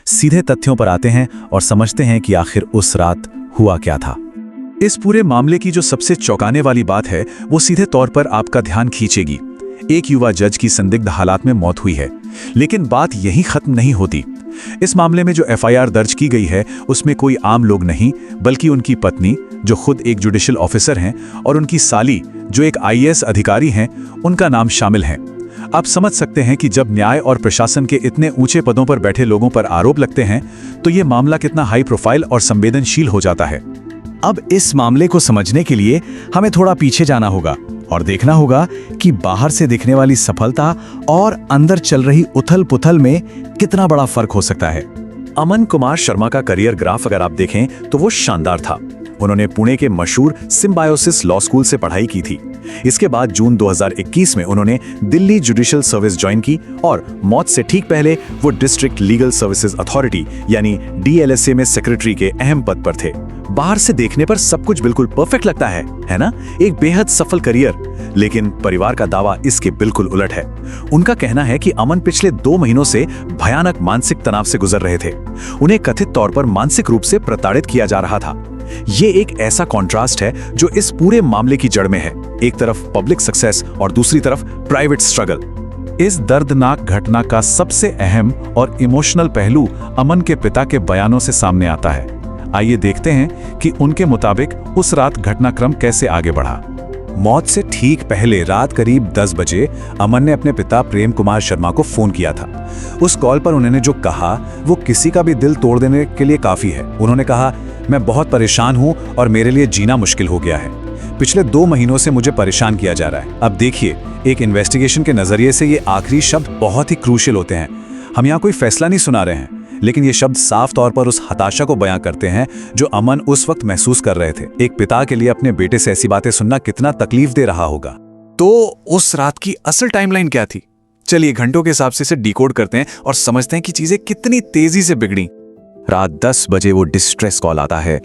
सीधे तथ्यों पर आते हैं और समझते हैं कि आखिर उस रात हुआ क्या था। इस पूरे मामले की जो सबसे चौंकाने वाली बात है वो सीधे तौर पर आपका ध्यान खींचेगी। एक युवा जज की संदिग्ध हालात में मौत हुई है, लेकिन बात यहीं खत्म नहीं होती। इस मामले में जो एफआईआर दर्ज की गई है उसमें कोई आम लोग नहीं, बल्कि उनकी पत्नी जो खुद एक जुडिशियल ऑफिसर हैं और उनकी साली जो एक आईएएस अधिकारी हैं, उनका नाम शामिल है। आप समझ सकते हैं कि जब न्याय और प्रशासन के इतने ऊंचे पदों पर बैठे लोगों पर आरोप लगते हैं तो ये मामला कितना हाई प्रोफाइल और संवेदनशील हो जाता है। अब इस मामले को समझने के लिए हमें थोड़ा पीछे जाना होगा और देखना होगा कि बाहर से दिखने वाली सफलता और अंदर चल रही उथल-पुथल में कितना बड़ा फर्क हो सकता है। अमन कुमार शर्मा का करियर ग्राफ अगर आप देखें तो वो शानदार था। उन्होंने पुणे के मशहूर सिम्बायोसिस लॉ स्कूल से पढ़ाई की थी। इसके बाद जून 2021 में उन्होंने दिल्ली जुडिशियल सर्विस ज्वाइन की और मौत से ठीक पहले वो डिस्ट्रिक्ट लीगल सर्विसेज अथॉरिटी यानी डीएलएसए में सेक्रेटरी के अहम पद पर थे। बाहर से देखने पर सब कुछ बिल्कुल परफेक्ट लगता है ना? एक बेहद सफल करियर। लेकिन परिवार का दावा इसके बिल्कुल उलट है। उनका कहना है कि अमन पिछले 2 महीनों से भयानक मानसिक तनाव से गुजर रहे थे। उन्हें कथित तौर पर मानसिक रूप से प्रताड़ित किया जा रहा था। ये एक ऐसा कॉन्ट्रास्ट है जो इस पूरे मामले की जड़ में है। एक तरफ पब्लिक सक्सेस और दूसरी तरफ प्राइवेट स्ट्रगल। इस दर्दनाक घटना का सबसे अहम और इमोशनल पहलू अमन के पिता के बयानों से सामने आता है। आइए देखते हैं कि उनके मुताबिक उस रात घटनाक्रम कैसे आगे बढ़ा। मौत से ठीक पहले रात करीब 10 बजे अमन ने अपने पिता प्रेम कुमार शर्मा को फोन किया था। उस कॉल पर उन्होंने जो कहा वो किसी का भी दिल तोड़ देने के लिए काफी है। उन्होंने कहा, मैं बहुत परेशान हूं और मेरे लिए जीना मुश्किल हो गया है। पिछले 2 महीनों से मुझे परेशान किया जा रहा है। अब देखिए, एक इन्वेस्टिगेशन के नजरिए से ये आखिरी शब्द बहुत ही क्रूशियल होते हैं। हम यहाँ कोई फैसला नहीं सुना रहे हैं, लेकिन ये शब्द साफ तौर पर उस हताशा को बयां करते हैं जो अमन उस वक्त महसूस कर रहे थे। एक पिता के लिए अपने बेटे से ऐसी बातें सुनना कितना तकलीफ दे रहा होगा। तो उस रात की असल टाइमलाइन क्या थी? चलिए घंटों के हिसाब से इसे डिकोड करते हैं और समझते हैं कि चीजें कितनी तेजी से बिगड़ी। रात 10 बजे वो डिस्ट्रेस कॉल आता है।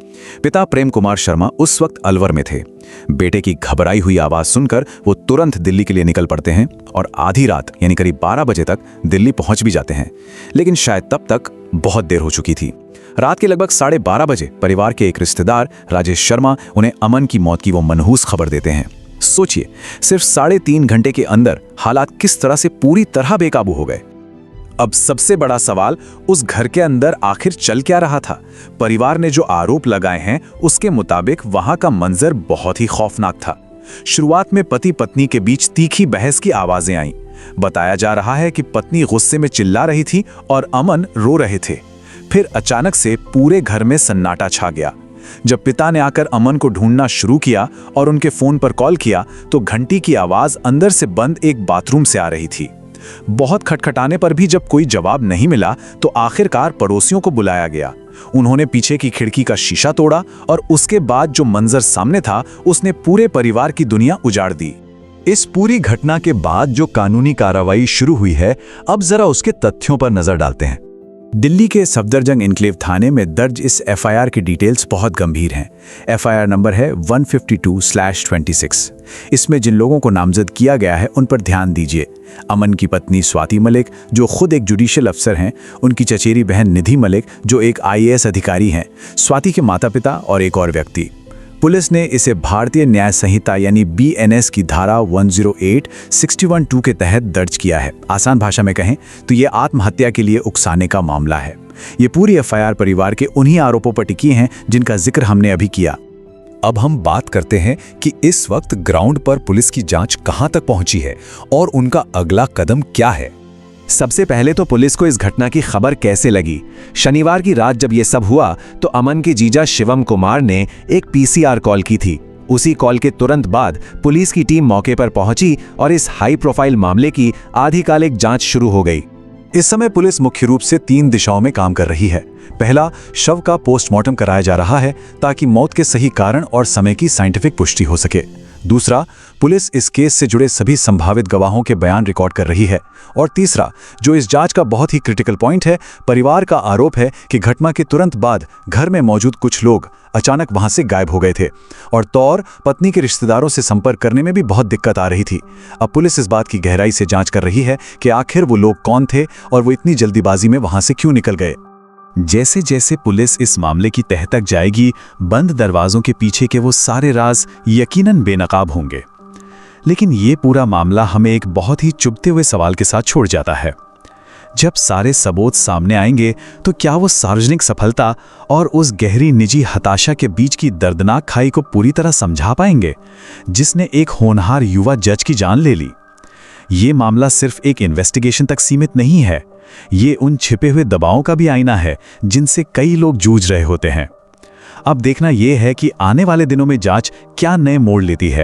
पिता प्रेम कुमार शर्मा उस वक्त अलवर में थे। बेटे की घबराई हुई आवाज सुनकर वो तुरंत दिल्ली के लिए निकल पड़ते हैं और आधी रात यानी करीब 12 बजे तक दिल्ली पहुंच भी जाते हैं। लेकिन शायद तब तक बहुत देर हो चुकी थी। रात के लगभग 12:30 बजे परिवार के एक रिश्तेदार राजेश शर्मा उन्हें अमन की मौत की वो मनहूस खबर देते हैं। सोचिए, सिर्फ 3.5 घंटे के अंदर हालात किस तरह से पूरी तरह बेकाबू हो गए। अब सबसे बड़ा सवाल, उस घर के अंदर आखिर चल क्या रहा था? परिवार ने जो आरोप लगाए हैं उसके मुताबिक वहां का मंजर बहुत ही खौफनाक था। शुरुआत में पति पत्नी के बीच तीखी बहस की आवाजें आईं। बताया जा रहा है कि पत्नी गुस्से में चिल्ला रही थी और अमन रो रहे थे। फिर अचानक से पूरे घर में सन्नाटा छा गया। जब पिता ने आकर अमन को ढूंढना शुरू किया और उनके फोन पर कॉल किया तो घंटी की आवाज अंदर से बंद एक बाथरूम से आ रही थी। बहुत खटखटाने पर भी जब कोई जवाब नहीं मिला तो आखिरकार पड़ोसियों को बुलाया गया। उन्होंने पीछे की खिड़की का शीशा तोड़ा और उसके बाद जो मंजर सामने था उसने पूरे परिवार की दुनिया उजाड़ दी। इस पूरी घटना के बाद जो कानूनी कार्रवाई शुरू हुई है, अब जरा उसके तथ्यों पर नजर डालते हैं। दिल्ली के सफदरजंग एन्क्लेव थाने में दर्ज इस एफआईआर की डिटेल्स बहुत गंभीर हैं। एफआईआर नंबर है 152/26। इसमें जिन लोगों को नामजद किया गया है उन पर ध्यान दीजिए। अमन की पत्नी स्वाति मलिक जो खुद एक जुडिशियल अफसर हैं, उनकी चचेरी बहन निधि मलिक जो एक आईएएस अधिकारी हैं, स्वाति के माता पिता और एक और व्यक्ति। पुलिस ने इसे भारतीय न्याय संहिता यानी बीएनएस की धारा 108, 61(2) के तहत दर्ज किया है। आसान भाषा में कहें तो ये आत्महत्या के लिए उकसाने का मामला है। ये पूरी एफआईआर परिवार के उन्हीं आरोपों पर टिकी हैं जिनका जिक्र हमने अभी किया। अब हम बात करते हैं कि इस वक्त ग्राउंड पर पुलिस की जांच कहां तक पहुंची है और उनका अगला कदम क्या है। सबसे पहले तो पुलिस को इस घटना की खबर कैसे लगी। शनिवार की रात जब ये सब हुआ तो अमन के जीजा शिवम कुमार ने एक पीसीआर कॉल की थी। उसी कॉल के तुरंत बाद पुलिस की टीम मौके पर पहुंची और इस हाई प्रोफाइल मामले की आधिकारिक जांच शुरू हो गई। इस समय पुलिस मुख्य रूप से 3 दिशाओं में काम कर रही है। पहला, शव का पोस्टमार्टम कराया जा रहा है ताकि मौत के सही कारण और समय की साइंटिफिक पुष्टि हो सके। दूसरा, पुलिस इस केस से जुड़े सभी संभावित गवाहों के बयान रिकॉर्ड कर रही है। और तीसरा, जो इस जांच का बहुत ही क्रिटिकल पॉइंट है, परिवार का आरोप है कि घटना के तुरंत बाद घर में मौजूद कुछ लोग अचानक वहां से गायब हो गए थे और तौर पत्नी के रिश्तेदारों से संपर्क करने में भी बहुत दिक्कत आ रही थी। अब पुलिस इस बात की गहराई से जांच कर रही है कि आखिर वो लोग कौन थे और वो इतनी जल्दीबाजी में वहां से क्यों निकल गए। जैसे जैसे पुलिस इस मामले की तह तक जाएगी, बंद दरवाजों के पीछे के वो सारे राज यकीनन बेनकाब होंगे। लेकिन ये पूरा मामला हमें एक बहुत ही चुभते हुए सवाल के साथ छोड़ जाता है। जब सारे सबूत सामने आएंगे तो क्या वो सार्वजनिक सफलता और उस गहरी निजी हताशा के बीच की दर्दनाक खाई को पूरी तरह समझा पाएंगे, जिसने एक होनहार युवा जज की जान ले ली? ये मामला सिर्फ एक इन्वेस्टिगेशन तक सीमित नहीं है, ये उन छिपे हुए दबावों का भी आईना है जिनसे कई लोग जूझ रहे होते हैं। अब देखना यह है कि आने वाले दिनों में जांच क्या नए मोड़ लेती है।